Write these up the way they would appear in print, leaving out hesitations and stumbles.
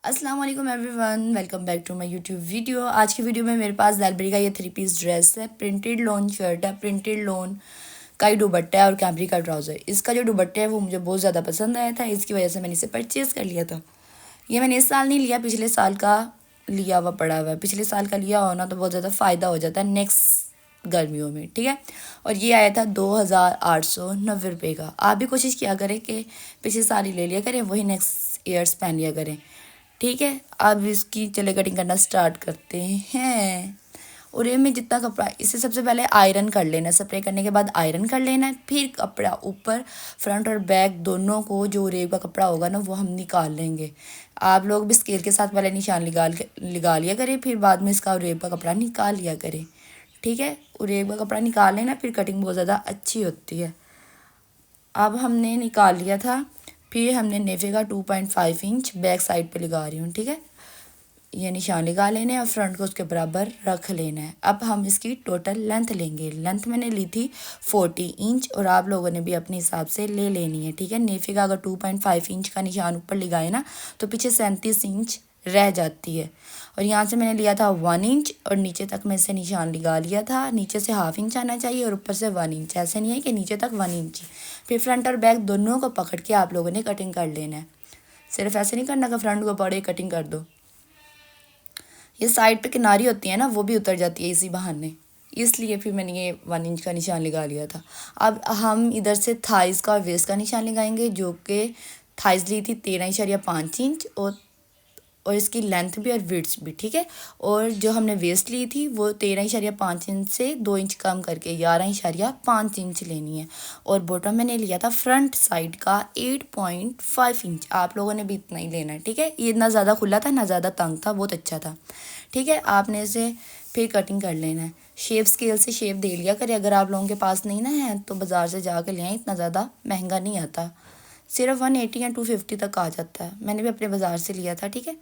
अस्सलाम वालेकुम everyone, welcome back to my YouTube video. आज की वीडियो में मेरे पास लाइब्रेरी का ये 3 पीस ड्रेस है। प्रिंटेड लॉन शर्ट है, प्रिंटेड लॉन का ही दुपट्टा है और कैमरी का ट्राउज़र। इसका जो दुपट्टा है वो मुझे बहुत ज़्यादा पसंद आया था, इसकी वजह से मैंने इसे परचेज़ कर लिया था। ये मैंने इस साल नहीं लिया, पिछले साल का लिया हुआ पड़ा हुआ है। पिछले साल का लिया हो ना तो बहुत ज़्यादा फ़ायदा हो जाता है नेक्स्ट गर्मियों में, ठीक है। और ये आया था 2890 रुपये का। आप भी कोशिश किया करें कि पिछले साल ही ले लिया करें, वही नेक्स्ट ईयर्स पहन लिया करें, ठीक है। अब इसकी चले कटिंग करना स्टार्ट करते हैं। और ये में जितना कपड़ा, इसे सबसे पहले आयरन कर लेना है। स्प्रे करने के बाद आयरन कर लेना है। फिर कपड़ा ऊपर फ्रंट और बैक दोनों को जो रेब का कपड़ा होगा ना वो हम निकाल लेंगे। आप लोग भी स्केल के साथ पहले निशान लगा लिया करें, फिर बाद में इसका रेब का कपड़ा निकाल लिया करें, ठीक है। रेब का कपड़ा निकाल लेना, फिर कटिंग बहुत ज़्यादा अच्छी होती है। अब हमने निकाल लिया था। फिर हमने नेफे का 2.5 इंच बैक साइड पे लगा रही हूँ, ठीक है। ये निशान लगा लेने और फ्रंट को उसके बराबर रख लेना है। अब हम इसकी टोटल लेंथ लेंगे। लेंथ मैंने ली थी 40 इंच और आप लोगों ने भी अपने हिसाब से ले लेनी है, ठीक है। नेफे का अगर 2.5 इंच का निशान ऊपर लगाए ना तो पीछे 37 इंच रह जाती है। और यहाँ से मैंने लिया था 1 इंच और नीचे तक मैं इसे निशान लगा लिया था। नीचे से ½ इंच आना चाहिए और ऊपर से 1 इंच, ऐसे नहीं है कि नीचे तक 1 इंच। फिर फ्रंट और बैक दोनों को पकड़ के आप लोगों ने कटिंग कर लेना है। सिर्फ ऐसे नहीं करना कि फ्रंट को पकड़े कटिंग कर दो। ये साइड पे किनारी होती है ना वो भी उतर जाती है इसी बहाने, इसलिए फिर मैंने ये 1 इंच का निशान लगा लिया था। अब हम इधर से थाइस का और वेस्ट का निशान लगाएंगे, जो कि थाइस ली थी 13.5 इंच और इसकी लेंथ भी और विड्थ भी, ठीक है। और जो हमने वेस्ट ली थी वो 13.5 इंच से 2 इंच कम करके 11.5 इंच लेनी है। और बॉटम मैंने लिया था फ्रंट साइड का 8.5 इंच। आप लोगों ने भी इतना ही लेना है, ठीक है। ये ना ज़्यादा खुला था ना ज़्यादा तंग था, बहुत अच्छा था, ठीक है। आपने इसे फिर कटिंग कर लेना है। शेप स्केल से शेप दे लिया करें, अगर आप लोगों के पास नहीं ना है तो बाज़ार से जाकर ले आए, इतना ज़्यादा महंगा नहीं आता, सिर्फ 180 या 250 तक आ जाता है। मैंने भी अपने बाज़ार से लिया था, ठीक है।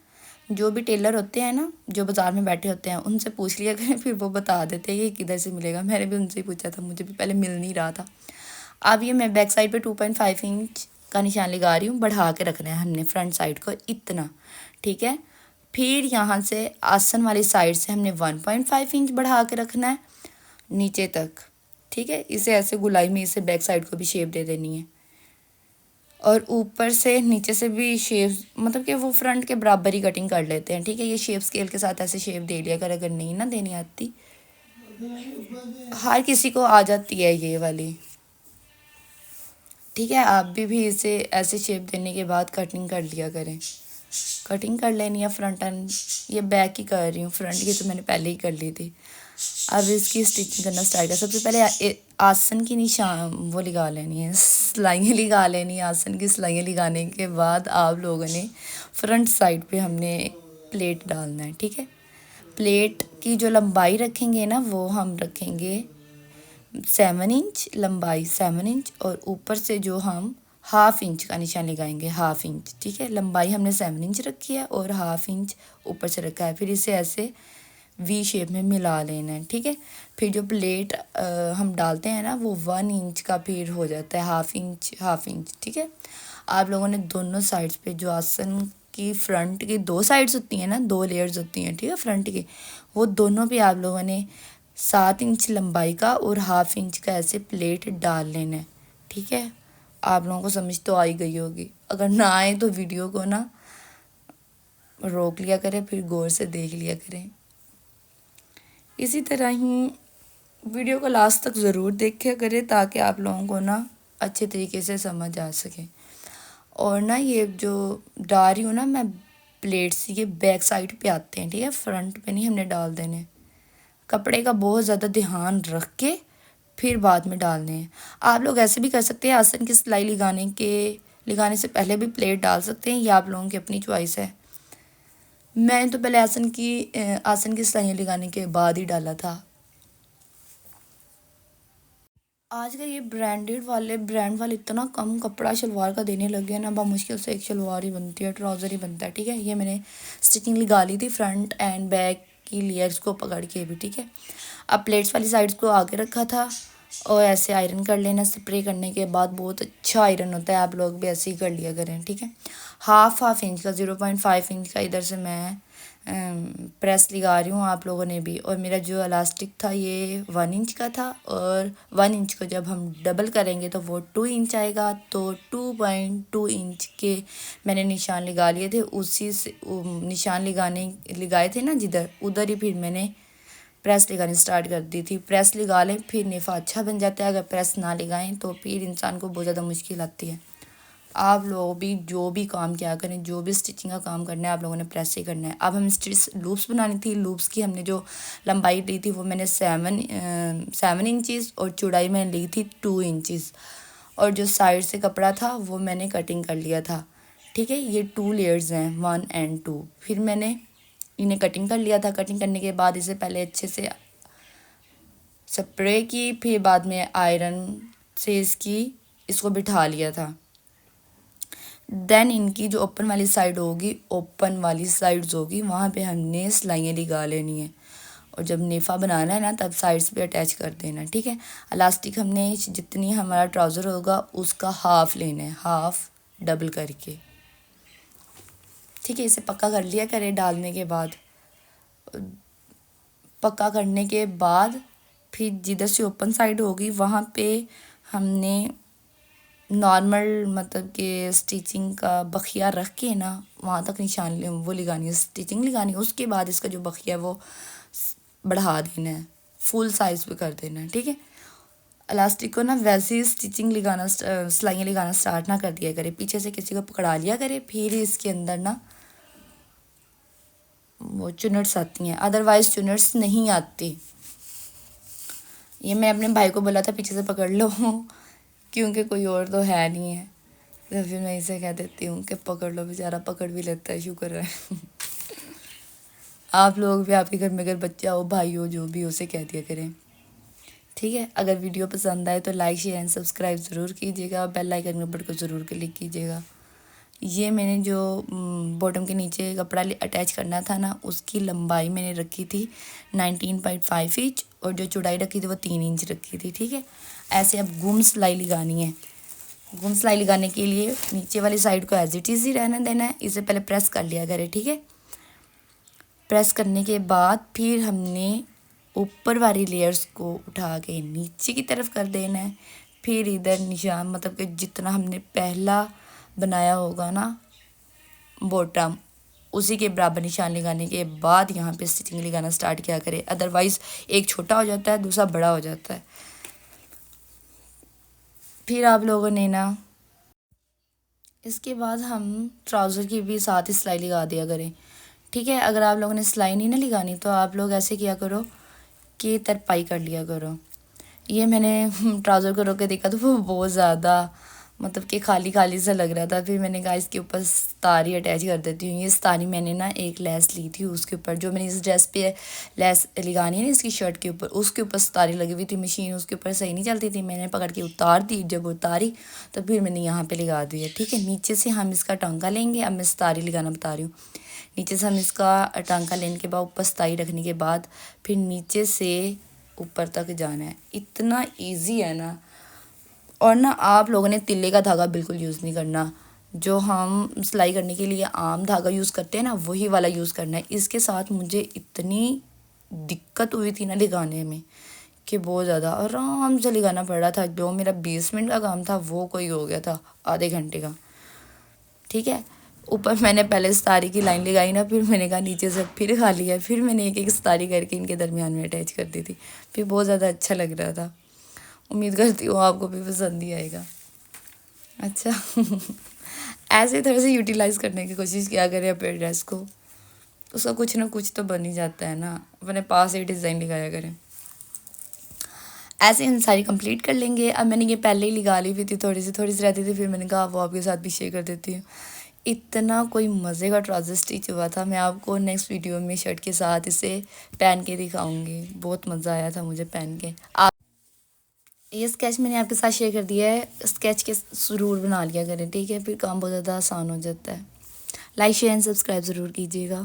जो भी टेलर होते हैं ना जो बाज़ार में बैठे होते हैं उनसे पूछ लिया करें, फिर वो बता देते हैं कि किधर से मिलेगा। मैंने भी उनसे ही पूछा था, मुझे भी पहले मिल नहीं रहा था। अब ये मैं बैक साइड पे 2.5 इंच का निशान लगा रही हूँ। बढ़ा के रखना है हमने फ्रंट साइड को इतना, ठीक है। फिर यहाँ से आसन वाली साइड से हमने 1.5 इंच बढ़ा के रखना है नीचे तक, ठीक है। इसे ऐसे गुलाई में इसे बैक साइड को भी शेप दे देनी है। और ऊपर से नीचे से भी शेप, मतलब कि वो फ्रंट के बराबर ही कटिंग कर लेते हैं, ठीक है। ये शेप स्केल के साथ ऐसे शेप दे लिया अगर नहीं ना देनी आती, हर किसी को आ जाती है ये वाली, ठीक है। आप भी इसे ऐसे शेप देने के बाद कटिंग कर लिया करें। कटिंग कर लेनी है फ्रंट एंड, ये बैक ही कर रही हूँ, फ्रंट की तो मैंने पहले ही कर ली थी। अब इसकी स्टिचिंग करना स्टार्ट है। सबसे पहले आसन की निशान वो लगा लेनी है, सिलाइयाँ लगा लेनी है। आसन की सिलाइयाँ लगाने के बाद आप लोगों ने फ्रंट साइड पे हमने प्लेट डालना है, ठीक है। प्लेट की जो लंबाई रखेंगे ना वो हम रखेंगे 7 इंच, लंबाई 7 इंच। और ऊपर से जो हम ½ इंच का निशान लगाएंगे, ½ इंच, ठीक है। लंबाई हमने 7 इंच रखी है और ½ इंच ऊपर से रखा है। फिर इसे ऐसे वी शेप में मिला लेना है, ठीक है। फिर जो प्लेट हम डालते हैं ना वो 1 इंच का फिर हो जाता है ½ इंच, ठीक है। आप लोगों ने दोनों साइड्स पे जो आसन की फ्रंट की 2 साइड्स होती हैं ना, 2 लेयर्स होती हैं, ठीक है, फ्रंट की, वो दोनों पे आप लोगों ने 7 इंच लंबाई का और ½ इंच का ऐसे प्लेट डाल लेना है, ठीक है। आप लोगों को समझ तो आ ही गई होगी, अगर ना आए तो वीडियो को ना रोक लिया करें, फिर गौर से देख लिया करें। इसी तरह ही वीडियो को लास्ट तक ज़रूर देखा करें ताकि आप लोगों को ना अच्छे तरीके से समझ आ सके। और ना ये जो डाल रही हूँ ना मैं प्लेट्स, ये बैक साइड पे आते हैं, ठीक है, फ्रंट पे नहीं हमने डाल देने। कपड़े का बहुत ज़्यादा ध्यान रख के फिर बाद में डालने हैं। आप लोग ऐसे भी कर सकते हैं, आसन की सिलाई लगाने से पहले भी प्लेट डाल सकते हैं, ये आप लोगों की अपनी चॉइस है। मैंने तो पहले आसन की सिलाइयाँ लगाने के बाद ही डाला था। आज का ये ब्रांड वाले इतना कम कपड़ा शलवार का देने लगे हैं ना, बहुत मुश्किल से एक शलवार ही बनती है, ट्राउज़र ही बनता है, ठीक है। ये मैंने स्टिचिंग लगा ली थी फ्रंट एंड बैक की लेयर्स को पकड़ के भी, ठीक है। अब प्लेट्स वाली साइड्स को आगे रखा था और ऐसे आयरन कर लेना। स्प्रे करने के बाद बहुत अच्छा आयरन होता है, आप लोग भी ऐसे ही कर लिया करें, ठीक है। हाफ इंच का 0.5 इंच का इधर से मैं प्रेस लगा रही हूँ, आप लोगों ने भी। और मेरा जो इलास्टिक था ये 1 इंच का था, और 1 इंच को जब हम डबल करेंगे तो वो 2 इंच आएगा। तो 2.2 इंच के मैंने निशान लगा लिए थे, उसी से निशान लगाए थे ना जिधर, उधर ही फिर मैंने प्रेस लगानी स्टार्ट कर दी थी। प्रेस लगा लें फिर नेफा अच्छा बन जाता है, अगर प्रेस ना लगाएं तो फिर इंसान को बहुत ज़्यादा मुश्किल आती है। आप लोग भी जो भी काम किया करें, जो भी स्टिचिंग का काम करना है आप लोगों ने प्रेस से करना है। अब हम स्टिच लूप्स बनानी थी। लूप्स की हमने जो लंबाई ली थी वो मैंने 7 इंचज़ और चौड़ाई मैंने ली थी 2 इंचज़, और जो साइड से कपड़ा था वो मैंने कटिंग कर लिया था, ठीक है। ये 2 लेयर्स हैं, 1 और 2। फिर मैंने इन्हें कटिंग कर लिया था। कटिंग करने के बाद इसे पहले अच्छे से स्प्रे की, फिर बाद में आयरन से इसको बिठा लिया था। देन इनकी जो ओपन वाली साइड होगी, ओपन वाली साइड्स होगी, वहाँ पे हमने सिलाइयाँ लगा लेनी है। और जब नेफा बनाना है ना तब साइड्स पे अटैच कर देना, ठीक है। इलास्टिक हमने जितनी हमारा ट्राउज़र होगा उसका हाफ लेना है, हाफ डबल करके, ठीक है। इसे पक्का कर लिया करें डालने के बाद। पक्का करने के बाद फिर जिधर से ओपन साइड होगी वहाँ पे हमने नॉर्मल मतलब कि स्टिचिंग का बखिया रख के ना वहाँ तक निशान वो लगानी है, स्टिचिंग लगानी है। उसके बाद इसका जो बखिया है वो बढ़ा देना है, फुल साइज़ पे कर देना है, ठीक है। इलास्टिक को ना वैसे ही स्टिचिंग लगाना सिलाइयाँ लगाना स्टार्ट ना कर दिया करे, पीछे से किसी को पकड़ा लिया करे, फिर इसके अंदर ना वो चुनट्स आती हैं, अदरवाइज़ चुनट्स नहीं आती। ये मैं अपने भाई को बोला था पीछे से पकड़ लो क्योंकि कोई और तो है नहीं है, तो फिर मैं इसे कह देती हूँ कि पकड़ लो। बेचारा पकड़ भी लेता है, शुक्र है आप लोग भी, आपके घर में अगर बच्चा हो, भाई हो, जो भी हो, उसे कह दिया करें, ठीक है। अगर वीडियो पसंद आए तो लाइक शेयर एंड सब्सक्राइब ज़रूर कीजिएगा, बेल आइकन के बटन को ज़रूर क्लिक कीजिएगा। ये मैंने जो बॉटम के नीचे कपड़ा अटैच करना था ना, उसकी लंबाई मैंने रखी थी 19.5 इंच, और जो चौड़ाई रखी थी वो 3 इंच रखी थी, ठीक है। ऐसे अब गुम सिलाई लगानी है। गुम सिलाई लगाने के लिए नीचे वाली साइड को एज इट इज़ ही रहने देना है। इसे पहले प्रेस कर लिया करें, ठीक है। प्रेस करने के बाद फिर हमने ऊपर वाली लेयर्स को उठा के नीचे की तरफ कर देना है। फिर इधर निशान मतलब कि जितना हमने पहला बनाया होगा ना बॉटम, उसी के बराबर निशान लगाने के बाद यहाँ पे स्टिचिंग लगाना स्टार्ट किया करें, अदरवाइज़ एक छोटा हो जाता है, दूसरा बड़ा हो जाता है। फिर आप लोगों ने ना इसके बाद हम ट्राउज़र की भी साथ ही सिलाई लगा दिया करें, ठीक है। अगर आप लोगों ने सिलाई नहीं ना लगानी तो आप लोग ऐसे किया करो कि तरपाई कर लिया करो। ये मैंने ट्राउज़र को रोक के देखा तो वो बहुत ज़्यादा मतलब कि खाली खाली सा लग रहा था। फिर मैंने कहा इसके ऊपर सितारी अटैच कर देती हूँ। ये सितारी मैंने ना एक लेस ली थी, उसके ऊपर जो मैंने इस ड्रेस पे लेस लगानी है ना इसकी शर्ट के ऊपर, उसके ऊपर सितारी लगी हुई थी। मशीन उसके ऊपर सही नहीं चलती थी, मैंने पकड़ के उतार दी। जब उतारी तो फिर मैंने यहाँ पर लगा दिया, ठीक है। नीचे से हम इसका टांका लेंगे, अब मैं सितारी लगाना बता रही हूँ। नीचे से हम इसका टांका लेने के बाद ऊपर सिताई रखने के बाद फिर नीचे से ऊपर तक जाना है। इतना इजी है ना। और ना आप लोगों ने तिल्ले का धागा बिल्कुल यूज़ नहीं करना, जो हम सिलाई करने के लिए आम धागा यूज़ करते हैं ना वही वाला यूज़ करना है। इसके साथ मुझे इतनी दिक्कत हुई थी ना लगाने में कि बहुत ज़्यादा आराम से लगाना पड़ रहा था। जो मेरा 20 मिनट का काम था वो कोई हो गया था आधे घंटे का, ठीक है। ऊपर मैंने पहले सितारी की लाइन लगाई ना, फिर मैंने कहा नीचे से फिर खाली है, फिर मैंने एक एक सितारी करके इनके दरमियान में अटैच कर दी थी। फिर बहुत ज़्यादा अच्छा लग रहा था। उम्मीद करती हूँ आपको भी पसंद ही आएगा। अच्छा ऐसे तरह से यूटिलाइज़ करने की कोशिश किया करें अपने ड्रेस को, उसका कुछ ना कुछ तो बन ही जाता है ना। अपने पास ही डिज़ाइन लगाया करें। ऐसे इन सारी कंप्लीट कर लेंगे। अब मैंने ये पहले ही लगा ली हुई थी, थोड़ी सी रहती थी, फिर मैंने कहा वो आपके साथ भी शेयर कर देती हूँ। इतना कोई मज़े का ट्राउज़र स्टिच हुआ था। मैं आपको नेक्स्ट वीडियो में शर्ट के साथ इसे पहन के दिखाऊंगी। बहुत मज़ा आया था मुझे पहन के। आप ये स्केच मैंने आपके साथ शेयर कर दिया है, स्केच के ज़रूर बना लिया करें, ठीक है। फिर काम बहुत ज़्यादा आसान हो जाता है। लाइक शेयर एंड सब्सक्राइब ज़रूर कीजिएगा।